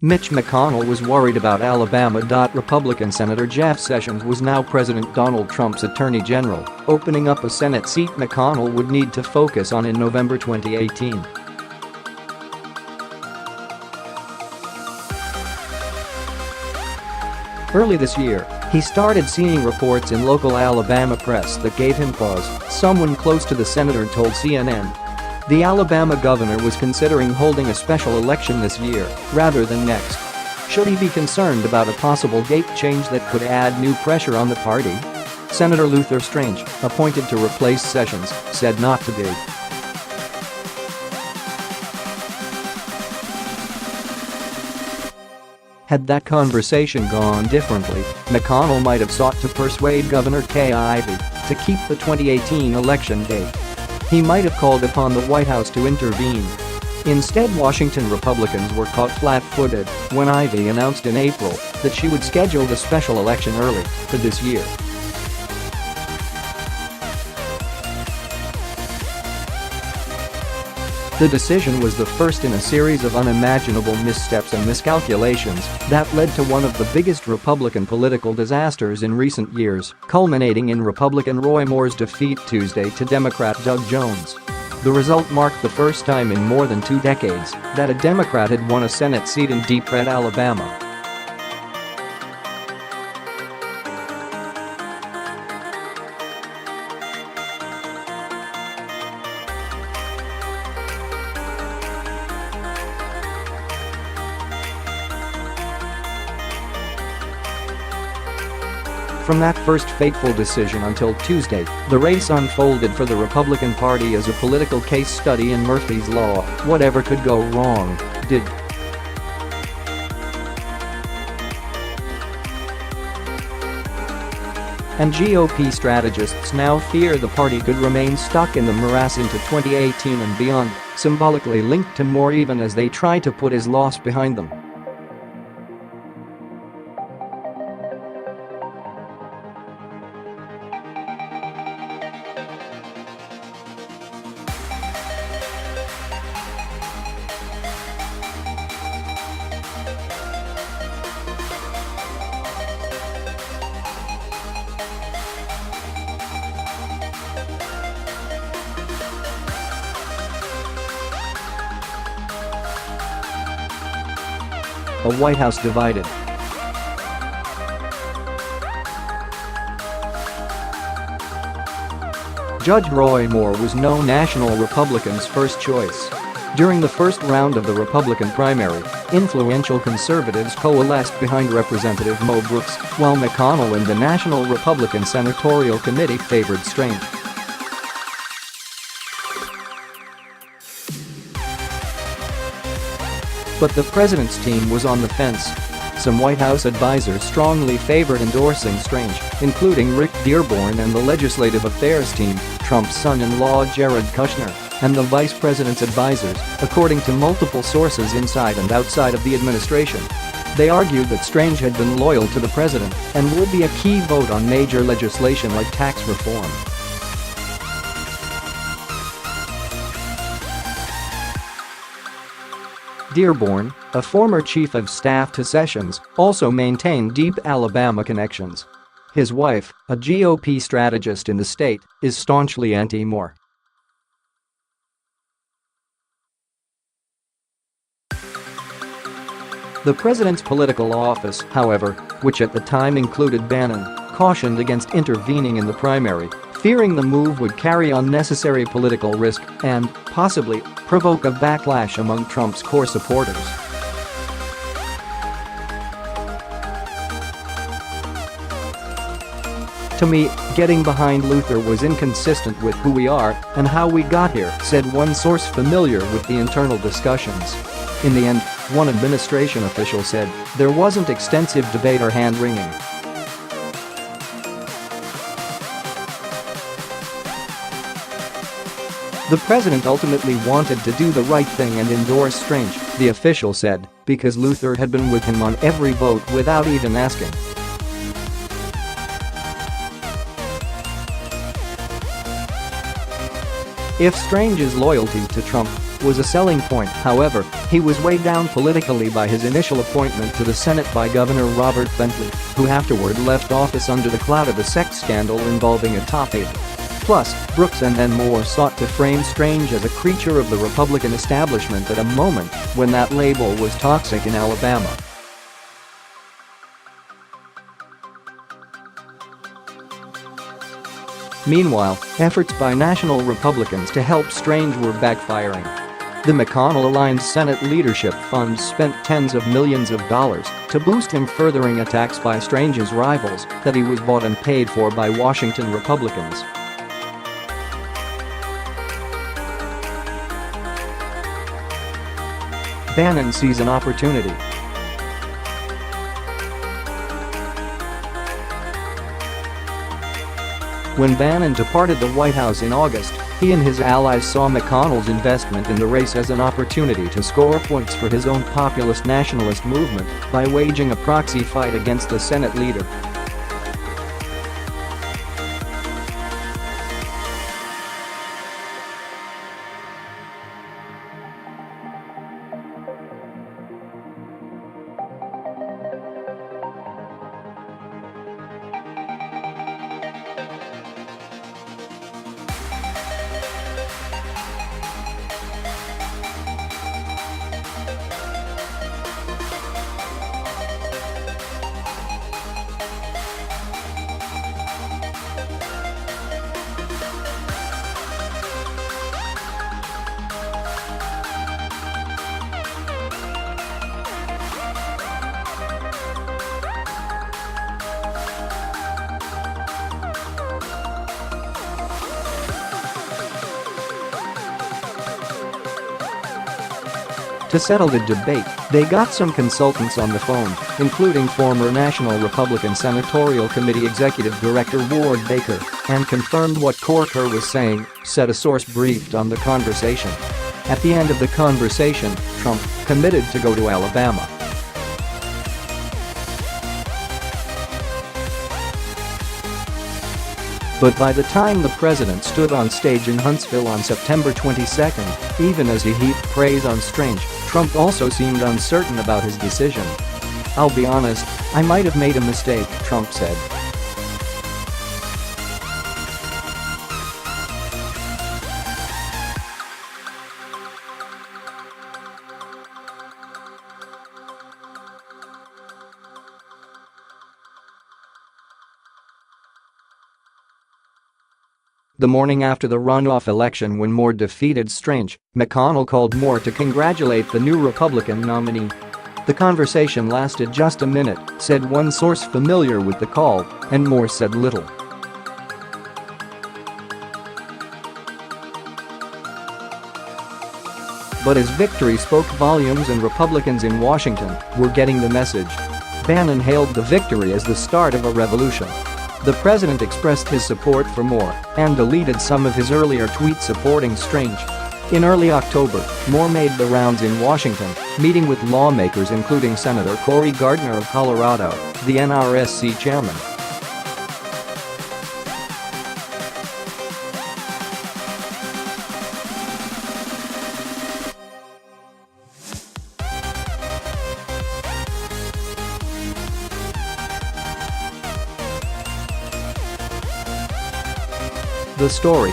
Mitch McConnell was worried about Alabama. Republican Senator Jeff Sessions was now President Donald Trump's Attorney General, opening up a Senate seat McConnell would need to focus on in November 2018. Early this year, he started seeing reports in local Alabama press that gave him pause, someone close to the senator told CNN. The Alabama governor was considering holding a special election this year, rather than next. Should he be concerned about a possible gate change that could add new pressure on the party? Senator Luther Strange, appointed to replace Sessions, said not to be. Had that conversation gone differently, McConnell might have sought to persuade Governor Kay Ivey to keep the 2018 election date. He might have called upon the White House to intervene. Instead, Washington Republicans were caught flat-footed when Ivey announced in April that she would schedule the special election early for this year. The decision was the first in a series of unimaginable missteps and miscalculations that led to one of the biggest Republican political disasters in recent years, culminating in Republican Roy Moore's defeat Tuesday to Democrat Doug Jones. The result marked the first time in more than 2 decades that a Democrat had won a Senate seat in deep red Alabama. From that first fateful decision until Tuesday, the race unfolded for the Republican Party as a political case study in Murphy's Law. Whatever could go wrong, did. And GOP strategists now fear the party could remain stuck in the morass into 2018 and beyond, symbolically linked to Moore even as they try to put his loss behind them. A White House divided. Judge Roy Moore was no national Republican's first choice. During the first round of the Republican primary, influential conservatives coalesced behind Representative Mo Brooks, while McConnell and the National Republican Senatorial Committee favored Strange. But the president's team was on the fence. Some White House advisors strongly favored endorsing Strange, including Rick Dearborn and the Legislative Affairs team, Trump's son-in-law Jared Kushner, and the vice president's advisors, according to multiple sources inside and outside of the administration. They argued that Strange had been loyal to the president and would be a key vote on major legislation like tax reform. Dearborn, a former chief of staff to Sessions, also maintained deep Alabama connections. His wife, a GOP strategist in the state, is staunchly anti-Moore. The president's political office, however, which at the time included Bannon, cautioned against intervening in the primary, fearing the move would carry unnecessary political risk and, possibly, provoke a backlash among Trump's core supporters. To me, getting behind Luther was inconsistent with who we are and how we got here, said one source familiar with the internal discussions. In the end, one administration official said, there wasn't extensive debate or hand-wringing. The president ultimately wanted to do the right thing and endorse Strange, the official said, because Luther had been with him on every vote without even asking. If Strange's loyalty to Trump was a selling point, however, he was weighed down politically by his initial appointment to the Senate by Governor Robert Bentley, who afterward left office under the cloud of a sex scandal involving a top aide. Plus, Brooks and then Moore sought to frame Strange as a creature of the Republican establishment at a moment when that label was toxic in Alabama. Meanwhile, efforts by national Republicans to help Strange were backfiring. The McConnell-aligned Senate leadership funds spent tens of millions of dollars to boost him, furthering attacks by Strange's rivals that he was bought and paid for by Washington Republicans. Bannon sees an opportunity. When Bannon departed the White House in August, he and his allies saw McConnell's investment in the race as an opportunity to score points for his own populist nationalist movement by waging a proxy fight against the Senate leader. To settle the debate, they got some consultants on the phone, including former National Republican Senatorial Committee Executive Director Ward Baker, and confirmed what Corker was saying, said a source briefed on the conversation. At the end of the conversation, Trump committed to go to Alabama. But by the time the president stood on stage in Huntsville on September 22nd, even as he heaped praise on Strange, Trump also seemed uncertain about his decision. "I'll be honest, I might have made a mistake," Trump said. The morning after the runoff election, when Moore defeated Strange, McConnell called Moore to congratulate the new Republican nominee. The conversation lasted just a minute, said one source familiar with the call, and Moore said little. But his victory spoke volumes, and Republicans in Washington were getting the message. Bannon hailed the victory as the start of a revolution. The president expressed his support for Moore and deleted some of his earlier tweets supporting Strange. In early October, Moore made the rounds in Washington, meeting with lawmakers including Senator Cory Gardner of Colorado, the NRSC chairman. The story.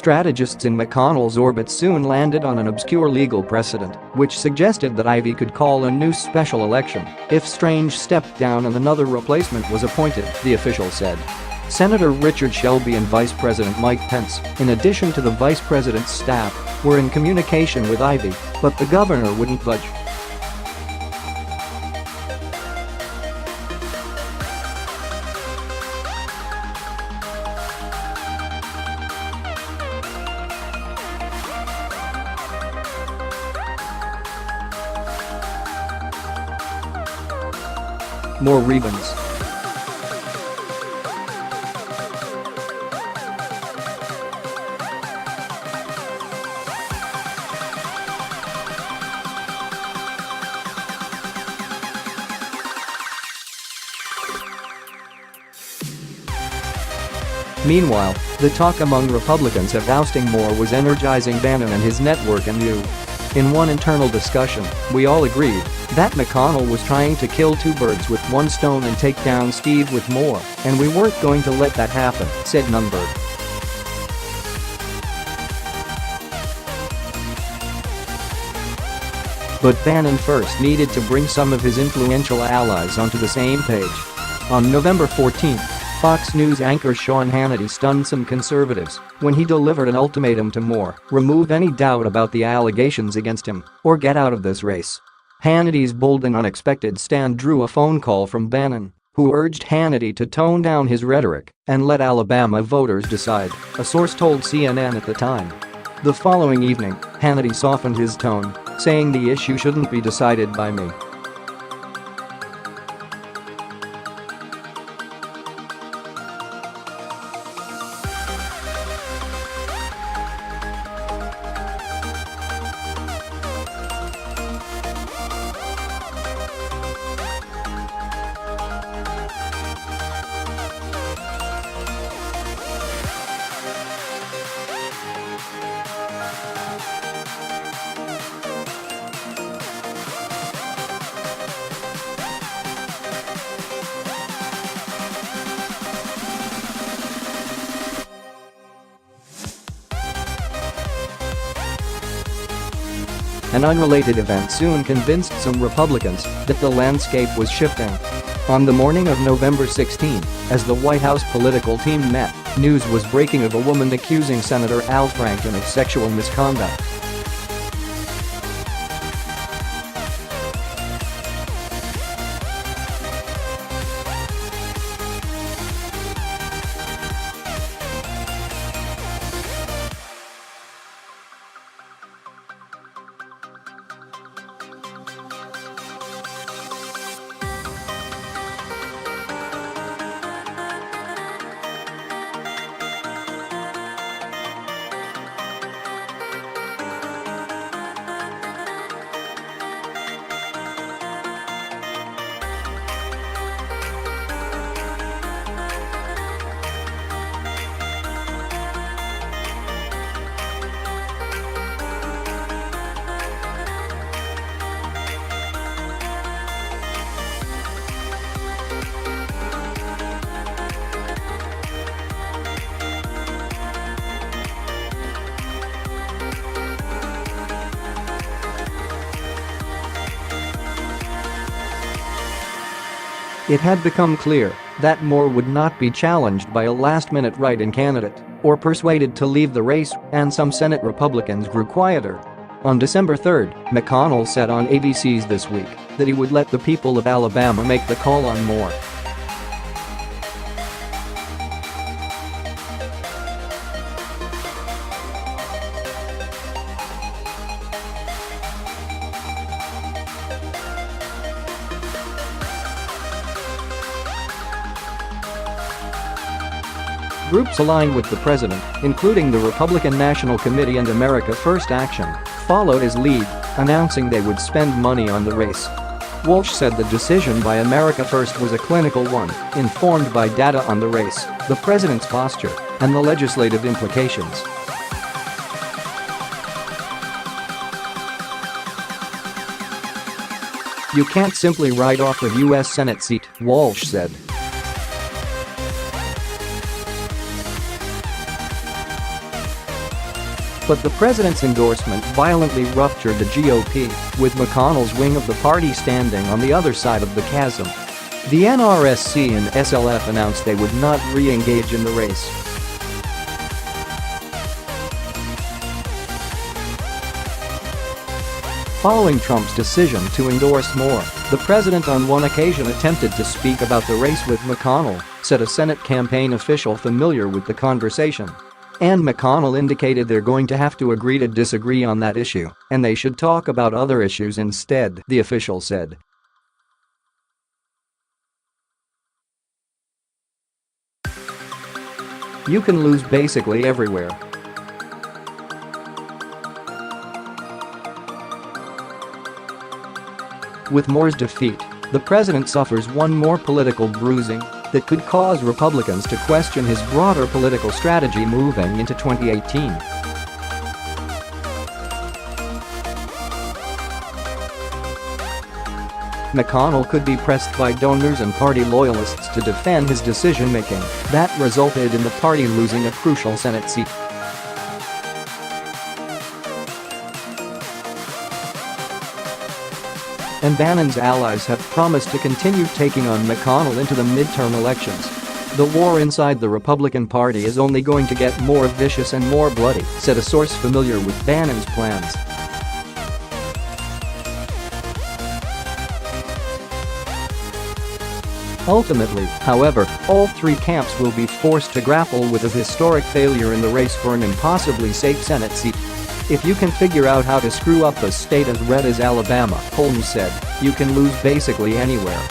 Strategists in McConnell's orbit soon landed on an obscure legal precedent, which suggested that Ivey could call a new special election if Strange stepped down and another replacement was appointed, the official said. Senator Richard Shelby and Vice President Mike Pence, in addition to the Vice President's staff, were in communication with Ivey, but the governor wouldn't budge. More Rebans. Meanwhile, the talk among Republicans of ousting Moore was energizing Bannon and his network and you. In one internal discussion, we all agreed that McConnell was trying to kill two birds with one stone and take down Steve with Moore, and we weren't going to let that happen, said Nunberg. But Bannon first needed to bring some of his influential allies onto the same page. On November 14, Fox News anchor Sean Hannity stunned some conservatives when he delivered an ultimatum to Moore: remove any doubt about the allegations against him, or get out of this race. Hannity's bold and unexpected stand drew a phone call from Bannon, who urged Hannity to tone down his rhetoric and let Alabama voters decide, a source told CNN at the time. The following evening, Hannity softened his tone, saying the issue shouldn't be decided by me. An unrelated event soon convinced some Republicans that the landscape was shifting. On the morning of November 16, as the White House political team met, news was breaking of a woman accusing Senator Al Franken of sexual misconduct. It had become clear that Moore would not be challenged by a last-minute write-in candidate or persuaded to leave the race, and some Senate Republicans grew quieter. On December 3, McConnell said on ABC's This Week that he would let the people of Alabama make the call on Moore. Groups aligned with the president, including the Republican National Committee and America First Action, followed his lead, announcing they would spend money on the race. Walsh said the decision by America First was a clinical one, informed by data on the race, the president's posture, and the legislative implications. You can't simply write off a U.S. Senate seat, Walsh said. But the president's endorsement violently ruptured the GOP, with McConnell's wing of the party standing on the other side of the chasm. The NRSC and SLF announced they would not re-engage in the race. Following Trump's decision to endorse Moore, the president on one occasion attempted to speak about the race with McConnell, said a Senate campaign official familiar with the conversation. And McConnell indicated they're going to have to agree to disagree on that issue, and they should talk about other issues instead, the official said. You can lose basically everywhere. With Moore's defeat, the president suffers one more political bruising that could cause Republicans to question his broader political strategy moving into 2018. McConnell could be pressed by donors and party loyalists to defend his decision-making that resulted in the party losing a crucial Senate seat. And Bannon's allies have promised to continue taking on McConnell into the midterm elections. The war inside the Republican Party is only going to get more vicious and more bloody, said a source familiar with Bannon's plans. Ultimately, however, all three camps will be forced to grapple with a historic failure in the race for an impossibly safe Senate seat. If you can figure out how to screw up a state as red as Alabama, Holmes said, you can lose basically anywhere.